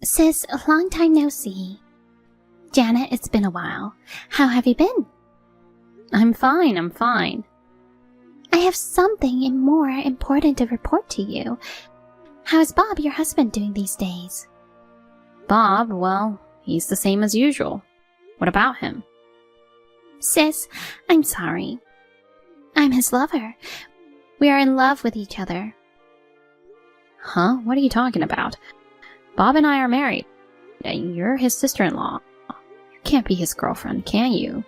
Sis, a long time no see. Janet, it's been a while. How have you been? I'm fine. I have something more important to report to you. How is Bob, your husband, doing these days? Bob, well, he's the same as usual. What about him? Sis, I'm sorry. I'm his lover. We are in love with each other. Huh? What are you talking about? Bob and I are married. You're his sister-in-law. You can't be his girlfriend, can you?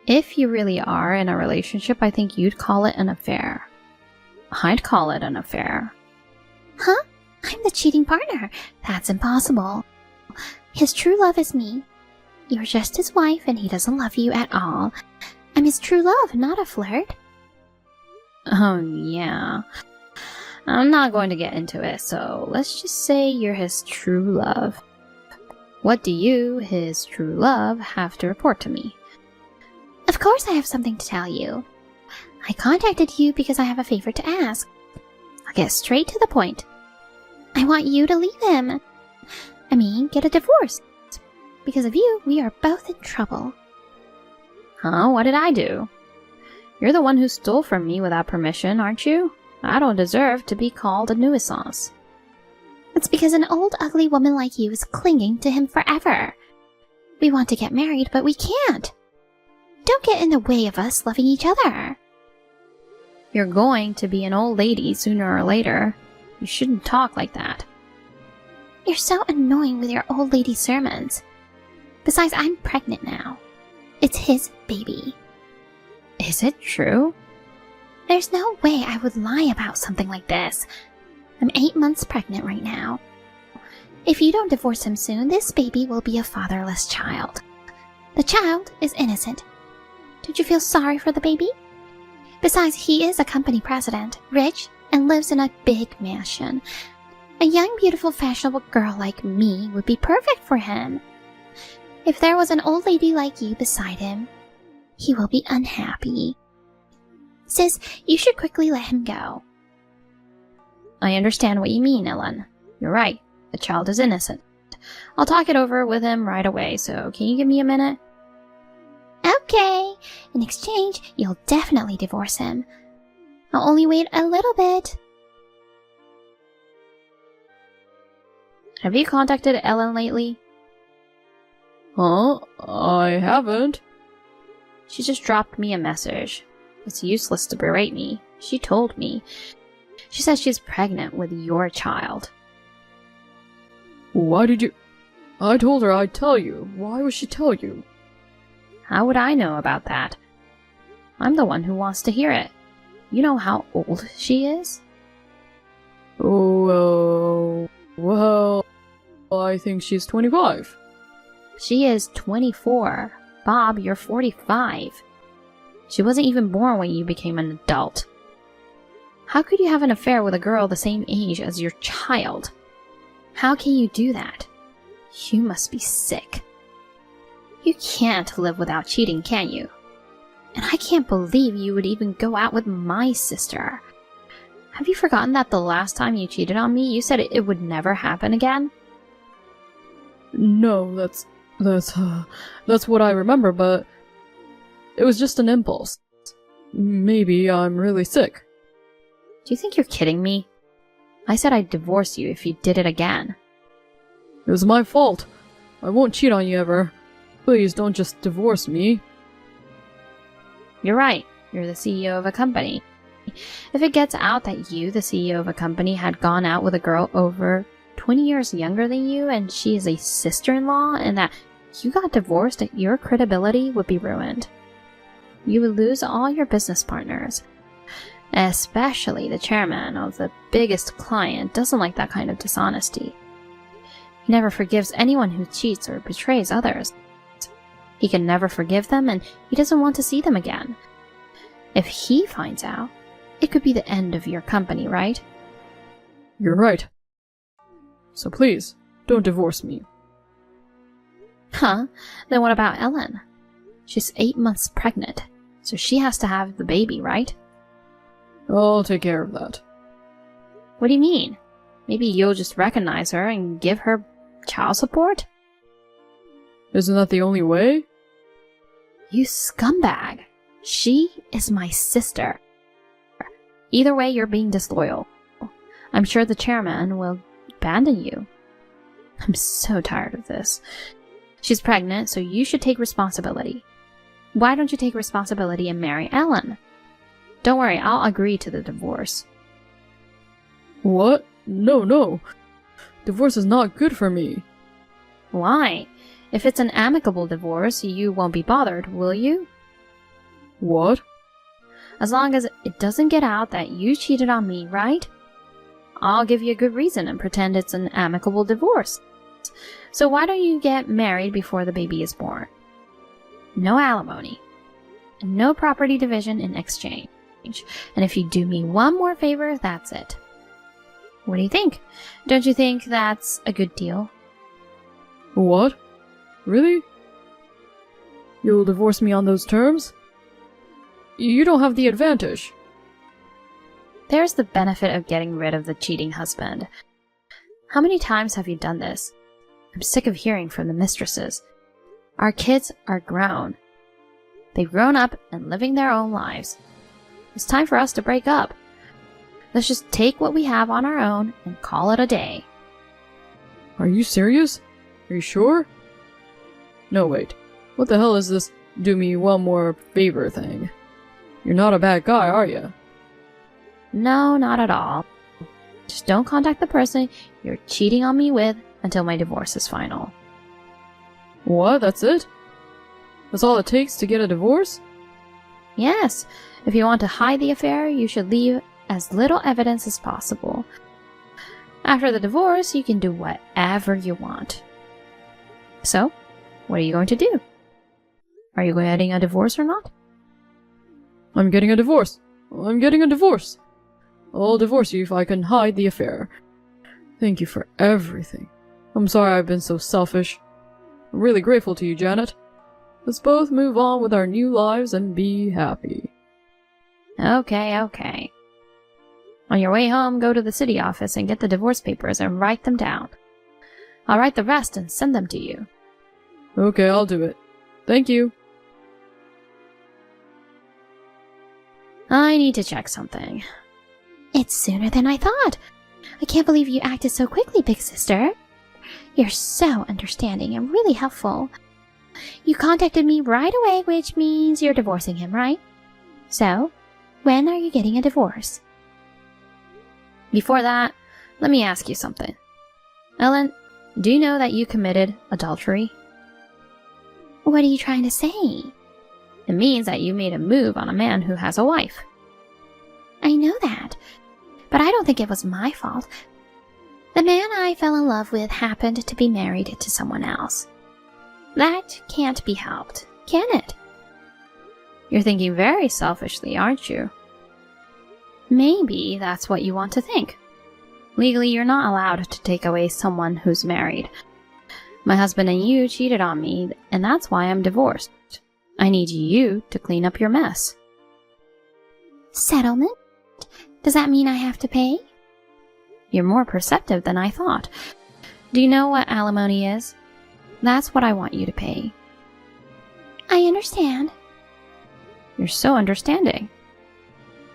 If you really are in a relationship, I think you'd call it an affair. I'd call it an affair. Huh? I'm the cheating partner. That's impossible. His true love is me. You're just his wife and he doesn't love you at all. I'm his true love, not a flirt. Oh, yeah. I'm not going to get into it, so let's just say you're his true love. What do you, his true love, have to report to me? Of course I have something to tell you. I contacted you because I have a favor to ask. I'll get straight to the point. I want you to leave him. I mean, get a divorce. Because of you, we are both in trouble. Huh? What did I do? You're the one who stole from me without permission, aren't you? I don't deserve to be called a nuisance. It's because an old ugly woman like you is clinging to him forever. We want to get married, but we can't. Don't get in the way of us loving each other. You're going to be an old lady sooner or later. You shouldn't talk like that. You're so annoying with your old lady sermons. Besides, I'm pregnant now. It's his baby. Is it true? There's no way I would lie about something like this. I'm 8 months pregnant right now. If you don't divorce him soon, this baby will be a fatherless child. The child is innocent. Don't you feel sorry for the baby? Besides, he is a company president, rich, and lives in a big mansion. A young, beautiful, fashionable girl like me would be perfect for him. If there was an old lady like you beside him, he will be unhappy. Sis, you should quickly let him go. I understand what you mean, Ellen. You're right. The child is innocent. I'll talk it over with him right away, so can you give me a minute? Okay. In exchange, you'll definitely divorce him. I'll only wait a little bit. Have you contacted Ellen lately? Huh? I haven't. She just dropped me a message. It's useless to berate me. She told me. She says she's pregnant with your child. Why did you... I told her I'd tell you. Why would she tell you? How would I know about that? I'm the one who wants to hear it. You know how old she is? Oh, well, I think she's 25. She is 24. Bob, you're 45. She wasn't even born when you became an adult. How could you have an affair with a girl the same age as your child? How can you do that? You must be sick. You can't live without cheating, can you? And I can't believe you would even go out with my sister. Have you forgotten that the last time you cheated on me, you said it would never happen again? No, that's what I remember, but it was just an impulse. Maybe I'm really sick. Do you think you're kidding me? I said I'd divorce you if you did it again. It was my fault. I won't cheat on you ever. Please don't just divorce me. You're right. You're the CEO of a company. If it gets out that you, the CEO of a company, had gone out with a girl over 20 years younger than you and she is a sister-in-law and that you got divorced, your credibility would be ruined. You would lose all your business partners. Especially the chairman of the biggest client doesn't like that kind of dishonesty. He never forgives anyone who cheats or betrays others. He can never forgive them and he doesn't want to see them again. If he finds out, it could be the end of your company, right? You're right. So please, don't divorce me. Huh? Then what about Ellen? She's 8 months pregnant, so she has to have the baby, right? I'll take care of that. What do you mean? Maybe you'll just recognize her and give her child support? Isn't that the only way? You scumbag. She is my sister. Either way, you're being disloyal. I'm sure the chairman will abandon you. I'm so tired of this. She's pregnant, so you should take responsibility. Why don't you take responsibility and marry Ellen? Don't worry, I'll agree to the divorce. What? No. Divorce is not good for me. Why? If it's an amicable divorce, you won't be bothered, will you? What? As long as it doesn't get out that you cheated on me, right? I'll give you a good reason and pretend it's an amicable divorce. So why don't you get married before the baby is born? No alimony. No property division in exchange. And if you do me one more favor, that's it. What do you think? Don't you think that's a good deal? What? Really? You'll divorce me on those terms? You don't have the advantage. There's the benefit of getting rid of the cheating husband. How many times have you done this? I'm sick of hearing from the mistresses. Our kids are grown. They've grown up and living their own lives. It's time for us to break up. Let's just take what we have on our own and call it a day. Are you serious? Are you sure? No, wait. What the hell is this do me one more favor thing? You're not a bad guy, are you? No, not at all. Just don't contact the person you're cheating on me with until my divorce is final. What? That's it? That's all it takes to get a divorce? Yes. If you want to hide the affair, you should leave as little evidence as possible. After the divorce, you can do whatever you want. So, what are you going to do? Are you getting a divorce or not? I'm getting a divorce. I'm getting a divorce. I'll divorce you if I can hide the affair. Thank you for everything. I'm sorry I've been so selfish. I'm really grateful to you, Janet. Let's both move on with our new lives and be happy. Okay. On your way home, go to the city office and get the divorce papers and write them down. I'll write the rest and send them to you. Okay, I'll do it. Thank you. I need to check something. It's sooner than I thought. I can't believe you acted so quickly, big sister. You're so understanding and really helpful. You contacted me right away, which means you're divorcing him, right? So, when are you getting a divorce? Before that, let me ask you something. Ellen, do you know that you committed adultery? What are you trying to say? It means that you made a move on a man who has a wife. I know that, but I don't think it was my fault. The man I fell in love with happened to be married to someone else. That can't be helped, can it? You're thinking very selfishly, aren't you? Maybe that's what you want to think. Legally, you're not allowed to take away someone who's married. My husband and you cheated on me, and that's why I'm divorced. I need you to clean up your mess. Settlement? Does that mean I have to pay? You're more perceptive than I thought. Do you know what alimony is? That's what I want you to pay. I understand. You're so understanding.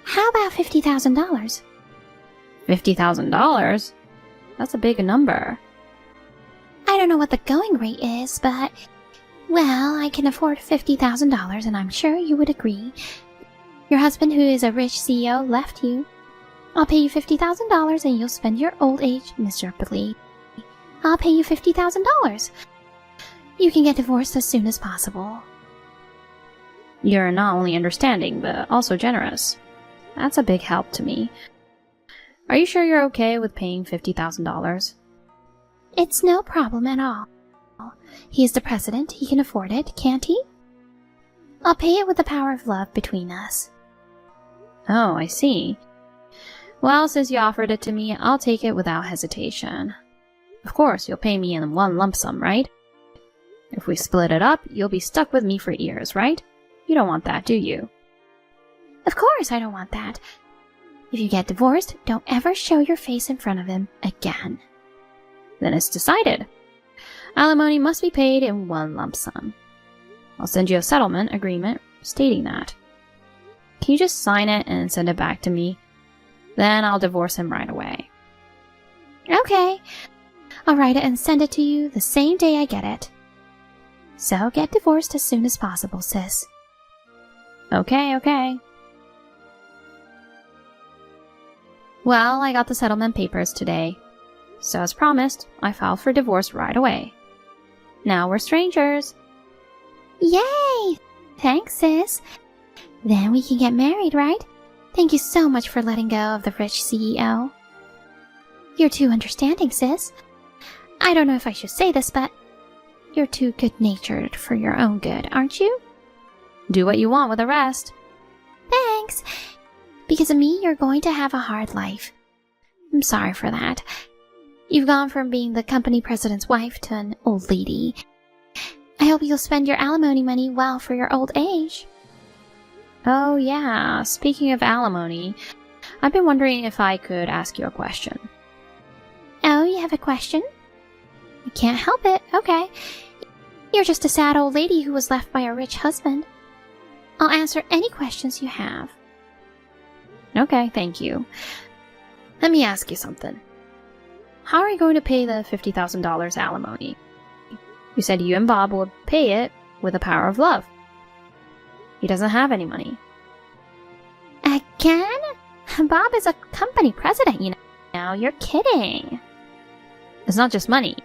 How about $50,000? $50,000? That's a big number. I don't know what the going rate is, but... Well, I can afford $50,000 and I'm sure you would agree. Your husband, who is a rich CEO, left you. I'll pay you $50,000 and you'll spend your old age miserably. I'll pay you $50,000. You can get divorced as soon as possible. You're not only understanding, but also generous. That's a big help to me. Are you sure you're okay with paying $50,000? It's no problem at all. He is the president. He can afford it, can't he? I'll pay it with the power of love between us. Oh, I see. Well, since you offered it to me, I'll take it without hesitation. Of course, you'll pay me in one lump sum, right? If we split it up, you'll be stuck with me for years, right? You don't want that, do you? Of course I don't want that. If you get divorced, don't ever show your face in front of him again. Then it's decided. Alimony must be paid in one lump sum. I'll send you a settlement agreement stating that. Can you just sign it and send it back to me? Then I'll divorce him right away. Okay. I'll write it and send it to you the same day I get it. So get divorced as soon as possible, sis. Okay. Well, I got the settlement papers today. So as promised, I filed for divorce right away. Now we're strangers. Yay! Thanks, sis. Then we can get married, right? Thank you so much for letting go of the rich CEO. You're too understanding, sis. I don't know if I should say this, but you're too good-natured for your own good, aren't you? Do what you want with the rest. Thanks. Because of me, you're going to have a hard life. I'm sorry for that. You've gone from being the company president's wife to an old lady. I hope you'll spend your alimony money well for your old age. Oh yeah, speaking of alimony, I've been wondering if I could ask you a question. Oh, you have a question? I can't help it. Okay. You're just a sad old lady who was left by a rich husband. I'll answer any questions you have. Okay, thank you. Let me ask you something. How are you going to pay the $50,000 alimony? You said you and Bob would pay it with the power of love. He doesn't have any money. Again? Bob is a company president, you know. You're kidding. It's not just money.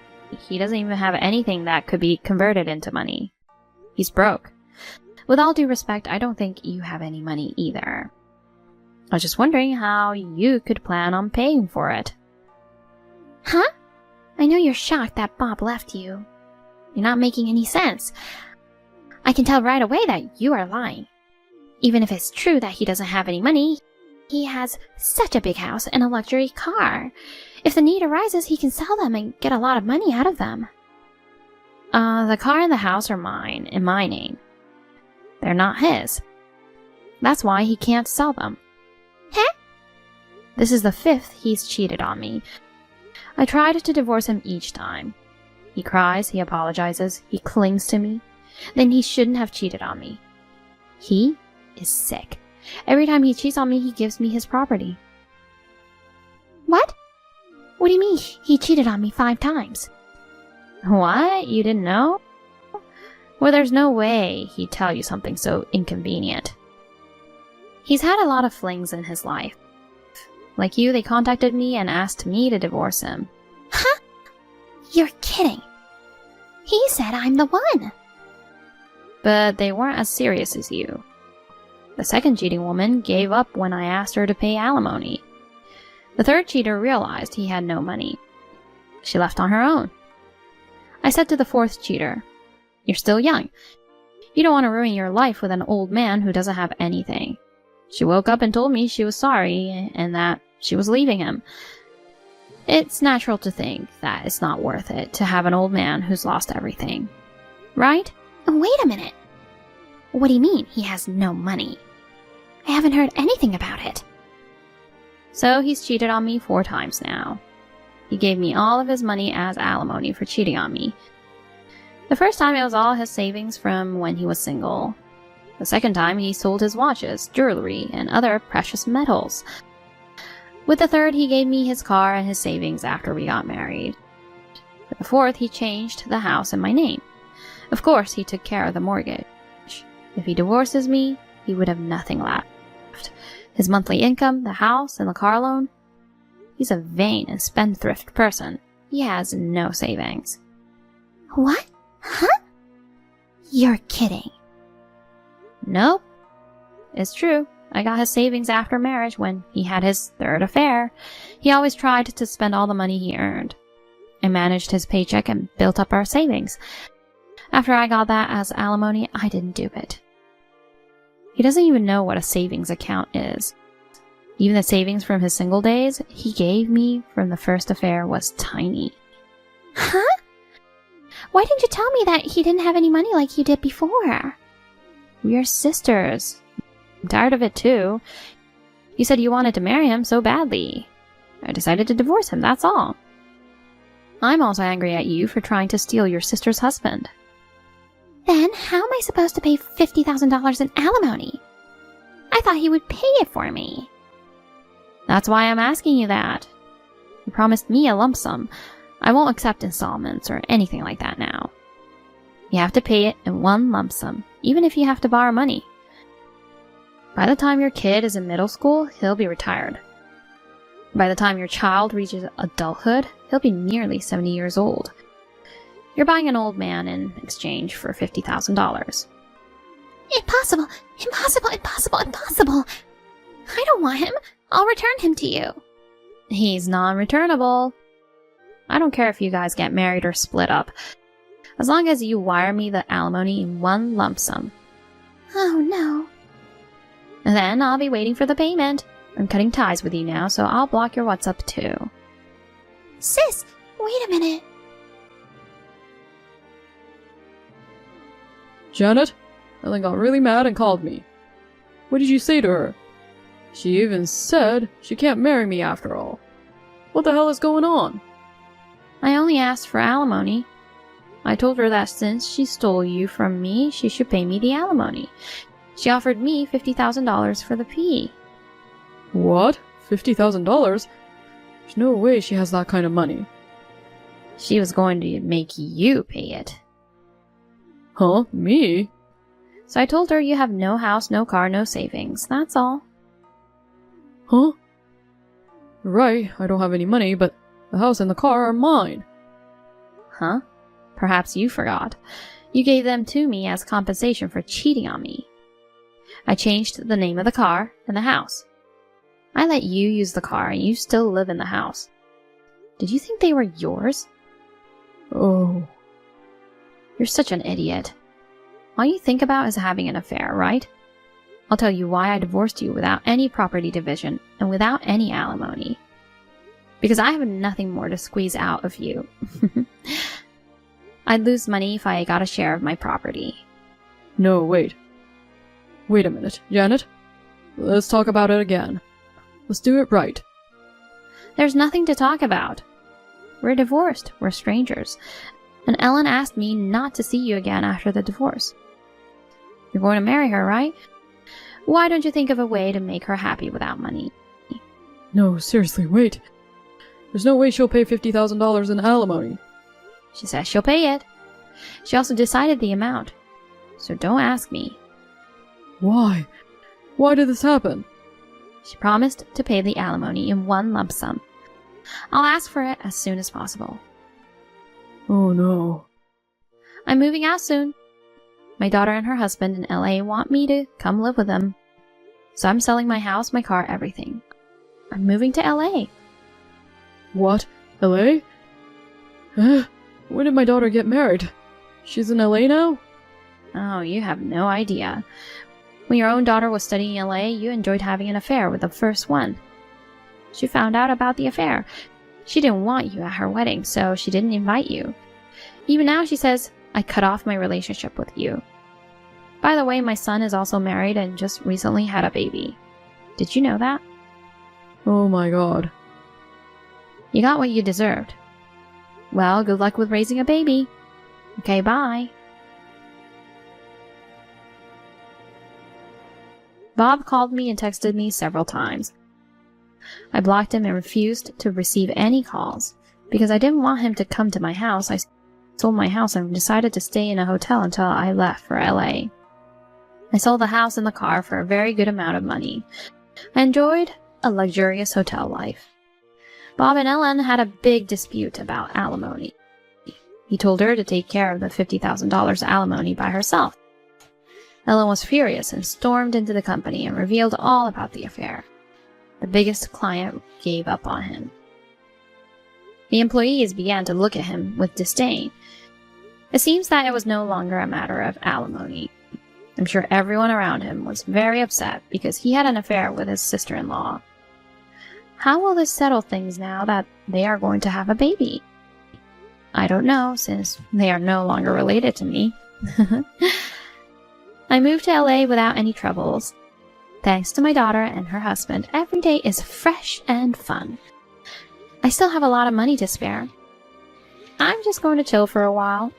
He doesn't even have anything that could be converted into money. He's broke. With all due respect, I don't think you have any money either. I was just wondering how you could plan on paying for it. Huh? I know you're shocked that Bob left you. You're not making any sense. I can tell right away that you are lying. Even if it's true that he doesn't have any money, he has such a big house and a luxury car. If the need arises, he can sell them and get a lot of money out of them. The car and the house are mine, in my name. They're not his. That's why he can't sell them. Huh? This is the 5th he's cheated on me. I tried to divorce him each time. He cries, he apologizes, he clings to me. Then he shouldn't have cheated on me. He is sick. Every time he cheats on me, he gives me his property. What? What do you mean he cheated on me 5 times? What? You didn't know? Well, there's no way he'd tell you something so inconvenient. He's had a lot of flings in his life. Like you, they contacted me and asked me to divorce him. Huh? You're kidding. He said I'm the one. But they weren't as serious as you. The second cheating woman gave up when I asked her to pay alimony. The third cheater realized he had no money. She left on her own. I said to the fourth cheater, "You're still young. You don't want to ruin your life with an old man who doesn't have anything." She woke up and told me she was sorry and that she was leaving him. It's natural to think that it's not worth it to have an old man who's lost everything. Right? Wait a minute. What do you mean he has no money? I haven't heard anything about it. So he's cheated on me 4 times now. He gave me all of his money as alimony for cheating on me. The first time it was all his savings from when he was single. The second time he sold his watches, jewelry, and other precious metals. With the third, he gave me his car and his savings after we got married. With the fourth, he changed the house in my name. Of course, he took care of the mortgage. If he divorces me, he would have nothing left. His monthly income, the house, and the car loan. He's a vain and spendthrift person. He has no savings. What? Huh? You're kidding. Nope. It's true. I got his savings after marriage when he had his third affair. He always tried to spend all the money he earned. I managed his paycheck and built up our savings. After I got that as alimony, I didn't do it. He doesn't even know what a savings account is. Even the savings from his single days he gave me from the first affair was tiny. Huh? Why didn't you tell me that he didn't have any money like you did before? We are sisters. I'm tired of it too. You said you wanted to marry him so badly. I decided to divorce him, that's all. I'm also angry at you for trying to steal your sister's husband. Then how am I supposed to pay $50,000 in alimony? I thought he would pay it for me. That's why I'm asking you that. You promised me a lump sum. I won't accept installments or anything like that now. You have to pay it in one lump sum, even if you have to borrow money. By the time your kid is in middle school, he'll be retired. By the time your child reaches adulthood, he'll be nearly 70 years old. You're buying an old man in exchange for $50,000. Impossible! Impossible! Impossible! Impossible! I don't want him. I'll return him to you. He's non-returnable. I don't care if you guys get married or split up, as long as you wire me the alimony in one lump sum. Oh no. And then I'll be waiting for the payment. I'm cutting ties with you now, so I'll block your WhatsApp too. Sis, wait a minute. Janet? Ellen got really mad and called me. What did you say to her? She even said she can't marry me after all. What the hell is going on? I only asked for alimony. I told her that since she stole you from me, she should pay me the alimony. She offered me $50,000 for the fee. What? $50,000? There's no way she has that kind of money. She was going to make you pay it. Huh? Me? So I told her you have no house, no car, no savings. That's all. Huh? Right, I don't have any money, but the house and the car are mine. Huh? Perhaps you forgot. You gave them to me as compensation for cheating on me. I changed the name of the car and the house. I let you use the car and you still live in the house. Did you think they were yours? Oh. You're such an idiot. All you think about is having an affair, right? I'll tell you why I divorced you without any property division and without any alimony. Because I have nothing more to squeeze out of you. I'd lose money if I got a share of my property. No, wait. Wait a minute, Janet. Let's talk about it again. Let's do it right. There's nothing to talk about. We're divorced. We're strangers. And Ellen asked me not to see you again after the divorce. You're going to marry her, right? Why don't you think of a way to make her happy without money? No, seriously, wait. There's no way she'll pay $50,000 in alimony. She says she'll pay it. She also decided the amount. So don't ask me. Why? Why did this happen? She promised to pay the alimony in one lump sum. I'll ask for it as soon as possible. Oh no. I'm moving out soon. My daughter and her husband in LA want me to come live with them. So I'm selling my house, my car, everything. I'm moving to LA. What? LA? When did my daughter get married? She's in LA now? Oh, you have no idea. When your own daughter was studying in LA, you enjoyed having an affair with the first one. She found out about the affair. She didn't want you at her wedding, so she didn't invite you. Even now she says, I cut off my relationship with you. By the way, my son is also married and just recently had a baby. Did you know that? Oh my god. You got what you deserved. Well, good luck with raising a baby. Okay, bye. Bob called me and texted me several times. I blocked him and refused to receive any calls. Because I didn't want him to come to my house, I sold my house and decided to stay in a hotel until I left for LA. I sold the house and the car for a very good amount of money. I enjoyed a luxurious hotel life. Bob and Ellen had a big dispute about alimony. He told her to take care of the $50,000 alimony by herself. Ellen was furious and stormed into the company and revealed all about the affair. The biggest client gave up on him. The employees began to look at him with disdain. It seems that it was no longer a matter of alimony. I'm sure everyone around him was very upset because he had an affair with his sister-in-law. How will this settle things now that they are going to have a baby? I don't know, since they are no longer related to me. I moved to LA without any troubles. Thanks to my daughter and her husband, every day is fresh and fun. I still have a lot of money to spare. I'm just going to chill for a while.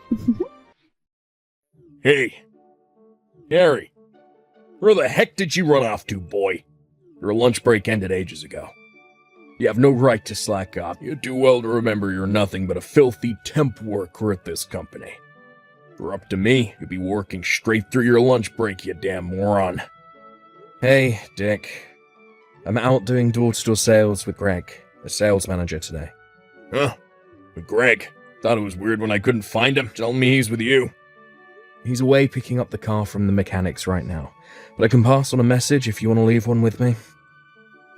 Hey, Harry, where the heck did you run off to, boy? Your lunch break ended ages ago. You have no right to slack off. You do well to remember you're nothing but a filthy temp worker at this company. If it were up to me, you'd be working straight through your lunch break, you damn moron. Hey, Dick. I'm out doing door-to-door sales with Greg, the sales manager today. Huh? With Greg? Thought it was weird when I couldn't find him. Telling me he's with you. He's away picking up the car from the mechanics right now, but I can pass on a message if you want to leave one with me.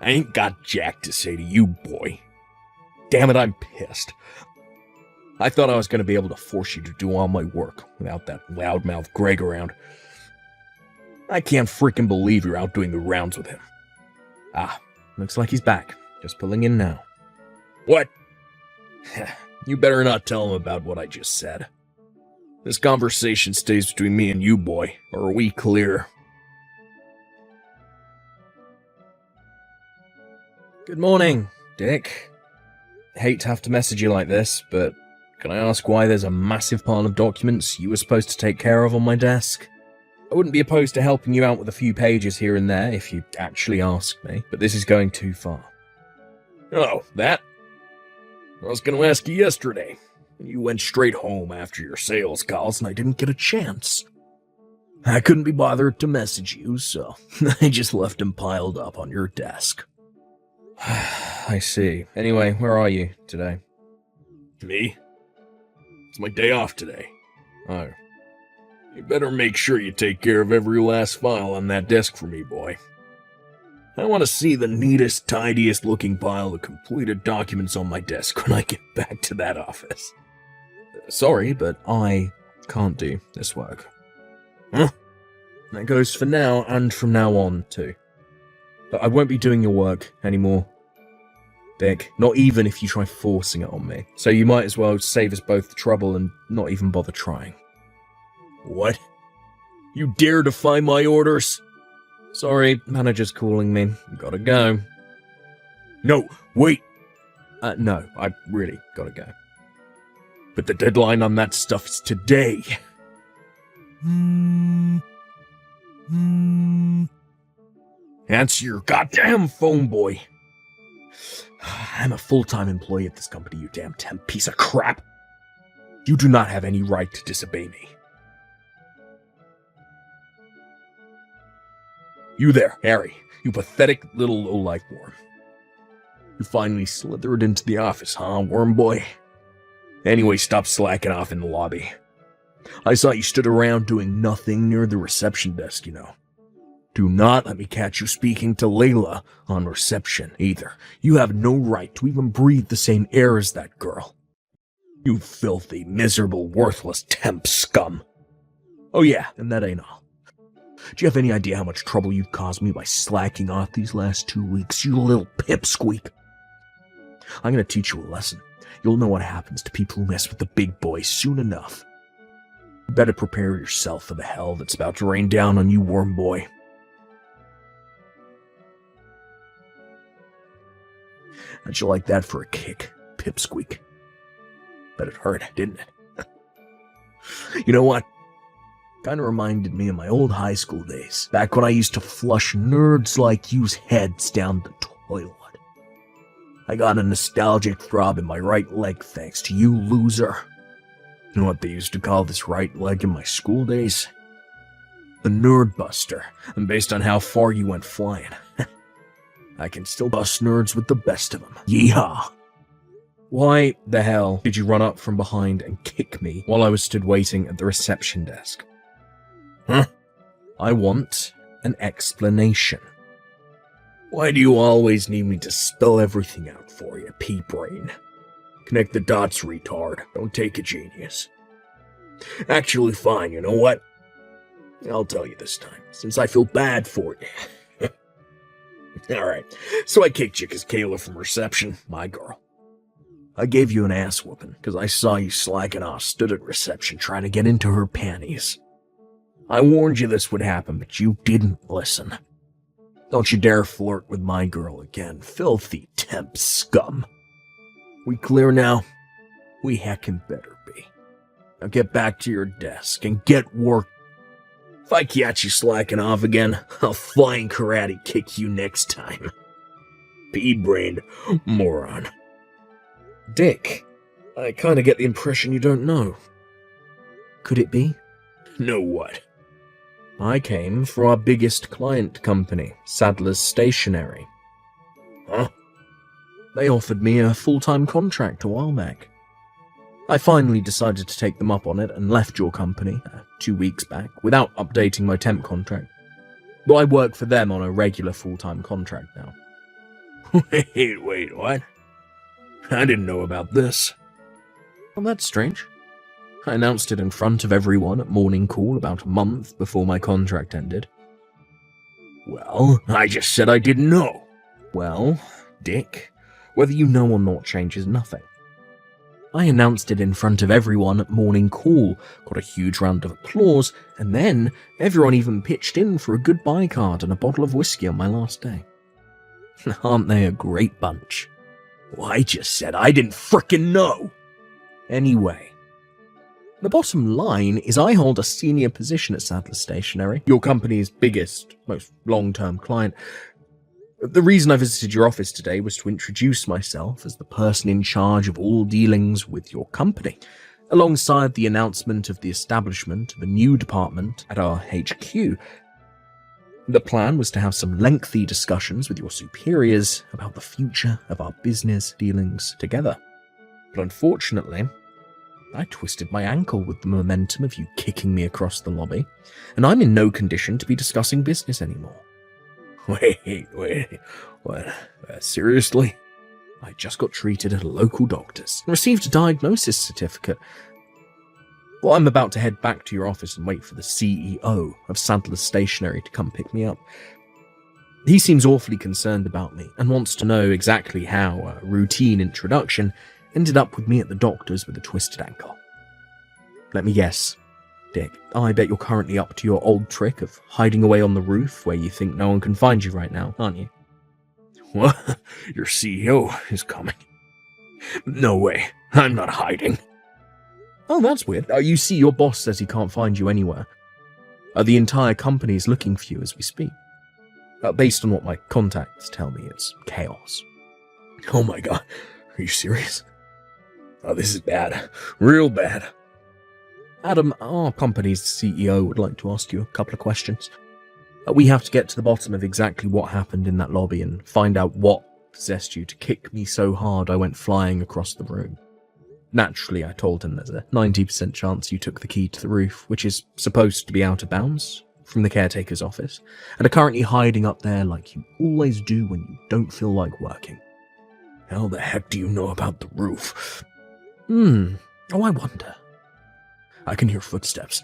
I ain't got jack to say to you, boy. Damn it, I'm pissed. I thought I was going to be able to force you to do all my work without that loudmouth Greg around. I can't freaking believe you're out doing the rounds with him. Ah, looks like he's back. Just pulling in now. What? You better not tell him about what I just said. This conversation stays between me and you, boy, or are we clear? Good morning, Dick. Hate to have to message you like this, but can I ask why there's a massive pile of documents you were supposed to take care of on my desk? I wouldn't be opposed to helping you out with a few pages here and there if you actually asked me, but this is going too far. Oh, that? I was going to ask you yesterday. You went straight home after your sales calls and I didn't get a chance. I couldn't be bothered to message you, so I just left them piled up on your desk. I see. Anyway, where are you today? Me? It's my day off today. Oh. You better make sure you take care of every last file on that desk for me, boy. I want to see the neatest, tidiest looking pile of completed documents on my desk when I get back to that office. Sorry, but I can't do this work. Huh? That goes for now and from now on, too. But I won't be doing your work anymore. Dick, not even if you try forcing it on me. So you might as well save us both the trouble and not even bother trying. What? You dare defy my orders? Sorry, manager's calling me. Gotta go. No, wait. No, I really gotta go. But the deadline on that stuff is today. Answer your goddamn phone, boy. I'm a full-time employee at this company, you damn temp piece of crap. You do not have any right to disobey me. You there, Harry. You pathetic little low-life worm. You finally slithered into the office, huh, worm boy? Anyway, stop slacking off in the lobby. I saw you stood around doing nothing near the reception desk, you know. Do not let me catch you speaking to Layla on reception, either. You have no right to even breathe the same air as that girl. You filthy, miserable, worthless temp scum. Oh yeah, and that ain't all. Do you have any idea how much trouble you've caused me by slacking off these last 2 weeks, you little pipsqueak? I'm gonna teach you a lesson. You'll know what happens to people who mess with the big boys soon enough. You better prepare yourself for the hell that's about to rain down on you, worm boy. How'd you like that for a kick, pipsqueak? Bet it hurt, didn't it? You know what? Kinda reminded me of my old high school days, back when I used to flush nerds like you's heads down the toilet. I got a nostalgic throb in my right leg thanks to you, loser. You know what they used to call this right leg in my school days? The Nerd Buster, and based on how far you went flying. I can still bust nerds with the best of them. Yeehaw! Why the hell did you run up from behind and kick me while I was stood waiting at the reception desk? Huh? I want an explanation. Why do you always need me to spell everything out for you, pea-brain? Connect the dots, retard. Don't take a genius. Actually, fine, you know what? I'll tell you this time, since I feel bad for you. Alright, so I kicked you because Kayla from reception, my girl. I gave you an ass whooping because I saw you slacking off, stood at reception trying to get into her panties. I warned you this would happen, but you didn't listen. Don't you dare flirt with my girl again, filthy temp scum. We clear now? We heckin' better be. Now get back to your desk and get work. If I catch you slacking off again, I'll flying karate kick you next time. Pea-brained moron. Dick, I kinda get the impression you don't know. Could it be? Know what? I came for our biggest client company, Sadler's Stationery. Huh? They offered me a full-time contract a while back. I finally decided to take them up on it and left your company 2 weeks back without updating my temp contract. But I work for them on a regular full-time contract now. Wait, what? I didn't know about this. Well, that's strange. I announced it in front of everyone at morning call about a month before my contract ended. Well, I just said I didn't know. Well, Dick, whether you know or not changes nothing. I announced it in front of everyone at morning call, got a huge round of applause, and then everyone even pitched in for a goodbye card and a bottle of whiskey on my last day. Aren't they a great bunch? Well, I just said I didn't frickin' know. Anyway, the bottom line is I hold a senior position at Sadler Stationery, your company's biggest, most long-term client. The reason I visited your office today was to introduce myself as the person in charge of all dealings with your company, alongside the announcement of the establishment of a new department at our HQ. The plan was to have some lengthy discussions with your superiors about the future of our business dealings together. But unfortunately, I twisted my ankle with the momentum of you kicking me across the lobby, and I'm in no condition to be discussing business anymore. Wait, what? Seriously? I just got treated at a local doctor's and received a diagnosis certificate. Well, I'm about to head back to your office and wait for the CEO of Sadler's Stationery to come pick me up. He seems awfully concerned about me and wants to know exactly how a routine introduction ended up with me at the doctor's with a twisted ankle. Let me guess, Dick, I bet you're currently up to your old trick of hiding away on the roof where you think no one can find you right now, aren't you? What? Your CEO is coming. No way. I'm not hiding. Oh, that's weird. You see, your boss says he can't find you anywhere. The entire company is looking for you as we speak. Based on what my contacts tell me, it's chaos. Oh my god. Are you serious? Oh, this is bad. Real bad. Adam, our company's CEO would like to ask you a couple of questions. We have to get to the bottom of exactly what happened in that lobby and find out what possessed you to kick me so hard I went flying across the room. Naturally, I told him there's a 90% chance you took the key to the roof, which is supposed to be out of bounds, from the caretaker's office, and are currently hiding up there like you always do when you don't feel like working. How the heck do you know about the roof? Oh, I wonder. I can hear footsteps.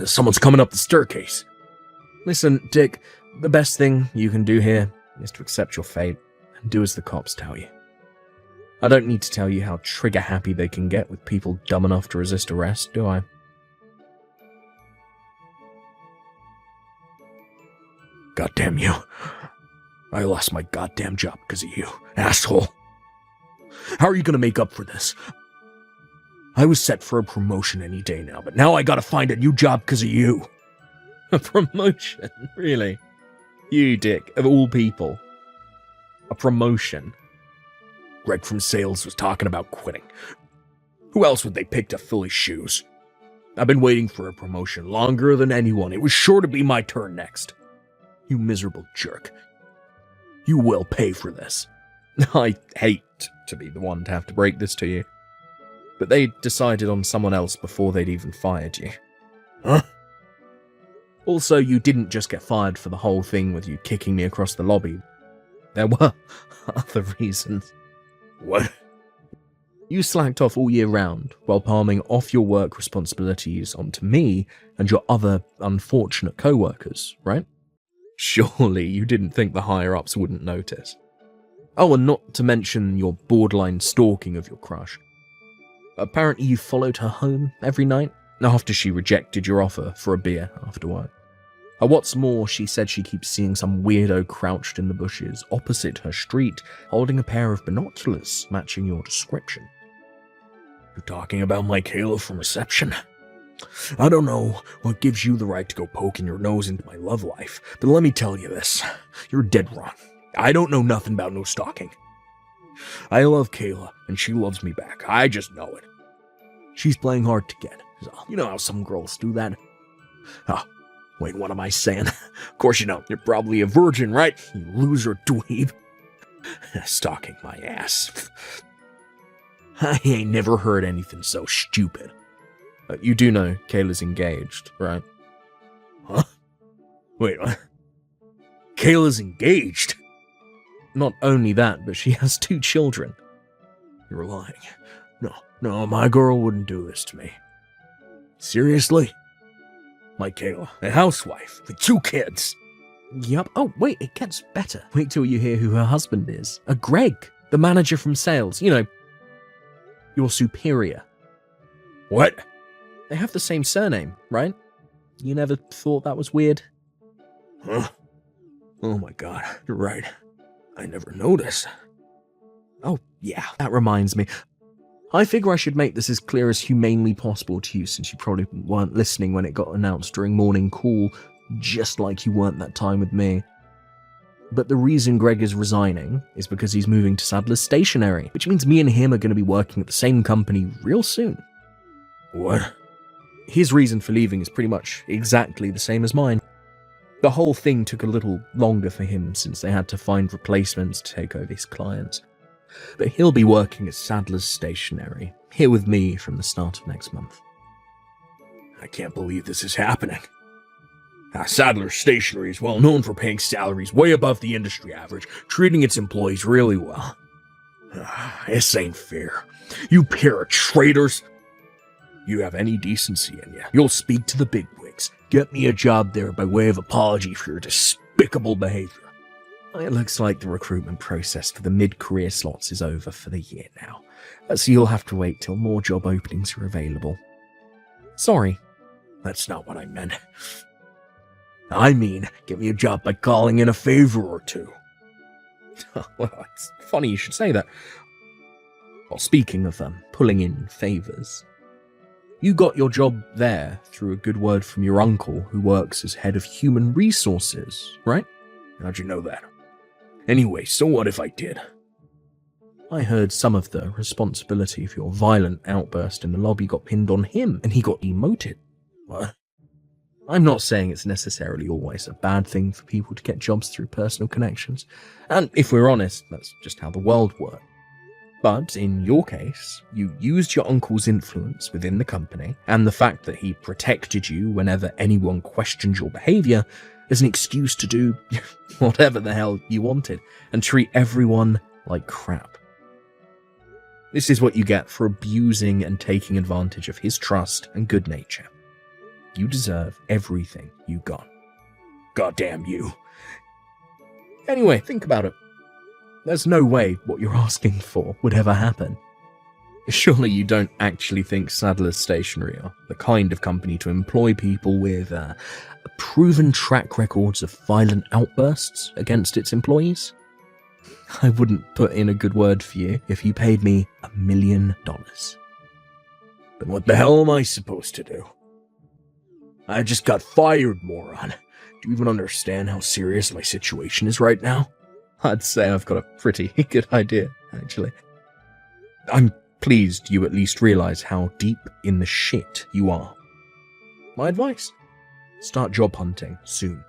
Someone's coming up the staircase. Listen, Dick, the best thing you can do here is to accept your fate and do as the cops tell you. I don't need to tell you how trigger-happy they can get with people dumb enough to resist arrest, do I? Goddamn you. I lost my goddamn job because of you, asshole. How are you gonna make up for this? I was set for a promotion any day now, but now I gotta find a new job because of you. A promotion? Really? You, Dick, of all people. A promotion? Greg from sales was talking about quitting. Who else would they pick to fill his shoes? I've been waiting for a promotion longer than anyone. It was sure to be my turn next. You miserable jerk. You will pay for this. I hate to be the one to have to break this to you, but they decided on someone else before they'd even fired you. Huh? Also, you didn't just get fired for the whole thing with you kicking me across the lobby. There were other reasons. What? You slacked off all year round while palming off your work responsibilities onto me and your other unfortunate co-workers, right? Surely you didn't think the higher-ups wouldn't notice. Oh, and not to mention your borderline stalking of your crush. Apparently you followed her home every night after she rejected your offer for a beer after work. What's more, she said she keeps seeing some weirdo crouched in the bushes opposite her street, holding a pair of binoculars matching your description. You're talking about my Kayla from reception? I don't know what gives you the right to go poking your nose into my love life, but let me tell you this. You're dead wrong. I don't know nothing about no stalking. I love Kayla, and she loves me back. I just know it. She's playing hard to get. So, you know how some girls do that? Oh, wait, what am I saying? Of course you know. You're probably a virgin, right? You loser dweeb. Stalking my ass. I ain't never heard anything so stupid. You do know Kayla's engaged, right? Huh? Wait, what? Kayla's engaged? Not only that, but she has 2 children. You're lying. No, my girl wouldn't do this to me. Seriously? My Kayla, a housewife with 2 kids. Yup. Oh, wait, it gets better. Wait till you hear who her husband is. A Greg, the manager from sales. You know, your superior. What? They have the same surname, right? You never thought that was weird? Huh? Oh my god, you're right. I never noticed. Oh, yeah, that reminds me. I figure I should make this as clear as humanely possible to you, since you probably weren't listening when it got announced during morning call, just like you weren't that time with me. But the reason Greg is resigning is because he's moving to Sadler's Stationery, which means me and him are going to be working at the same company real soon. What? His reason for leaving is pretty much exactly the same as mine. The whole thing took a little longer for him since they had to find replacements to take over his clients. But he'll be working at Sadler's Stationery, here with me from the start of next month. I can't believe this is happening. Sadler's Stationery is well known for paying salaries way above the industry average, treating its employees really well. This ain't fair. You pair of traitors. You have any decency in you, you'll speak to the bigwigs. Get me a job there by way of apology for your despicable behavior. It looks like the recruitment process for the mid-career slots is over for the year now, so you'll have to wait till more job openings are available. Sorry. That's not what I meant. I mean, get me a job by calling in a favor or 2. Well, it's funny you should say that. Well, speaking of pulling in favors, you got your job there through a good word from your uncle who works as head of human resources, right? How'd you know that? Anyway, so what if I did? I heard some of the responsibility for your violent outburst in the lobby got pinned on him, and he got demoted. What? I'm not saying it's necessarily always a bad thing for people to get jobs through personal connections, and if we're honest, that's just how the world works. But in your case, you used your uncle's influence within the company, and the fact that he protected you whenever anyone questioned your behavior as an excuse to do whatever the hell you wanted, and treat everyone like crap. This is what you get for abusing and taking advantage of his trust and good nature. You deserve everything you got. Goddamn you. Anyway, think about it. There's no way what you're asking for would ever happen. Surely you don't actually think Sadler's Stationery are the kind of company to employ people with proven track records of violent outbursts against its employees? I wouldn't put in a good word for you if you paid me $1 million. Then what the hell am I supposed to do? I just got fired, moron. Do you even understand how serious my situation is right now? I'd say I've got a pretty good idea, actually. I'm pleased you at least realize how deep in the shit you are. My advice? Start job hunting soon.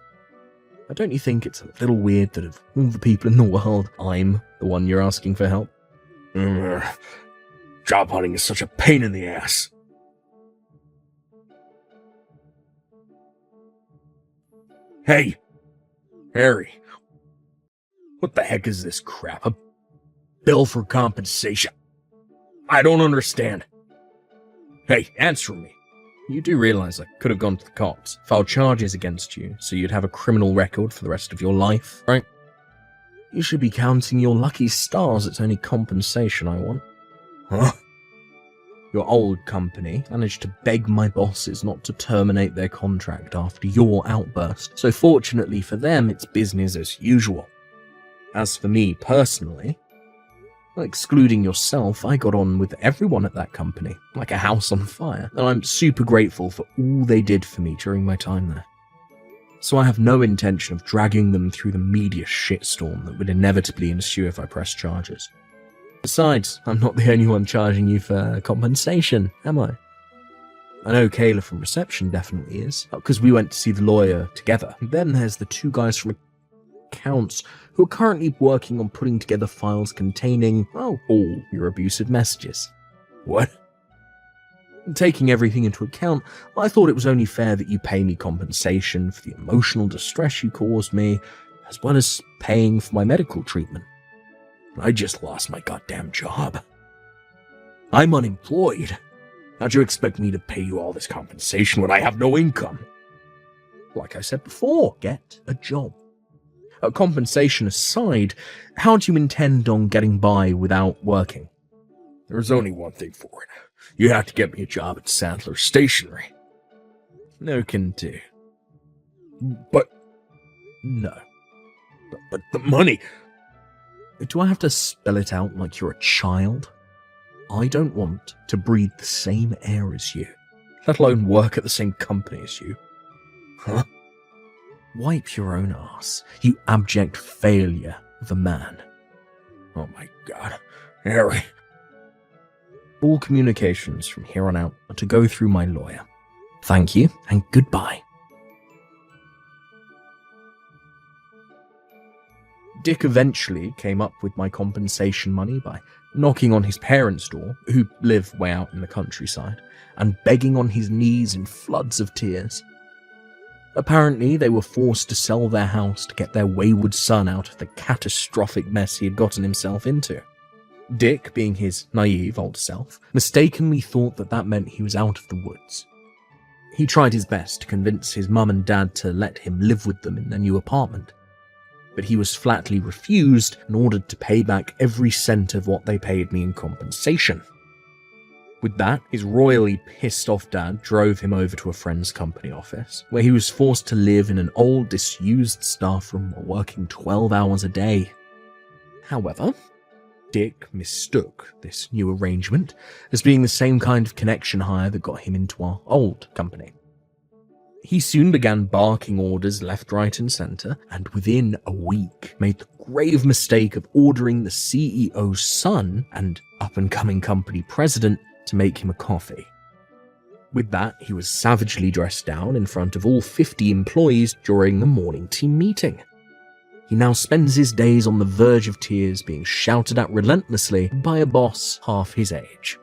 Don't you think it's a little weird that of all the people in the world, I'm the one you're asking for help? Job hunting is such a pain in the ass. Hey! Harry! What the heck is this crap? A bill for compensation? I don't understand. Hey, answer me. You do realize I could have gone to the cops, filed charges against you, so you'd have a criminal record for the rest of your life, right? You should be counting your lucky stars. It's only compensation I want. Huh? Your old company managed to beg my bosses not to terminate their contract after your outburst, so fortunately for them, it's business as usual. As for me personally, excluding yourself, I got on with everyone at that company, like a house on fire, and I'm super grateful for all they did for me during my time there. So I have no intention of dragging them through the media shitstorm that would inevitably ensue if I press charges. Besides, I'm not the only one charging you for compensation, am I? I know Kayla from reception definitely is, because we went to see the lawyer together. And then there's the two guys from accounts who are currently working on putting together files containing, well, all your abusive messages. What? Taking everything into account, I thought it was only fair that you pay me compensation for the emotional distress you caused me, as well as paying for my medical treatment. I just lost my goddamn job. I'm unemployed. How'd you expect me to pay you all this compensation when I have no income? Like I said before, get a job. Compensation aside, how do you intend on getting by without working? There's only one thing for it. You have to get me a job at Sandler Stationery. No can do. But... no. But the money... Do I have to spell it out like you're a child? I don't want to breathe the same air as you, let alone work at the same company as you. Huh? Wipe your own ass, you abject failure of a man. Oh my god, Harry. All communications from here on out are to go through my lawyer. Thank you, and goodbye. Dick eventually came up with my compensation money by knocking on his parents' door, who live way out in the countryside, and begging on his knees in floods of tears. Apparently, they were forced to sell their house to get their wayward son out of the catastrophic mess he had gotten himself into. Dick, being his naive old self, mistakenly thought that meant he was out of the woods. He tried his best to convince his mum and dad to let him live with them in their new apartment, but he was flatly refused and ordered to pay back every cent of what they paid me in compensation. With that, his royally pissed off dad drove him over to a friend's company office, where he was forced to live in an old disused staff room while working 12 hours a day. However, Dick mistook this new arrangement as being the same kind of connection hire that got him into our old company. He soon began barking orders left, right, and centre, and within a week made the grave mistake of ordering the CEO's son and up-and-coming company president to make him a coffee. With that, he was savagely dressed down in front of all 50 employees during the morning team meeting. He now spends his days on the verge of tears, being shouted at relentlessly by a boss half his age.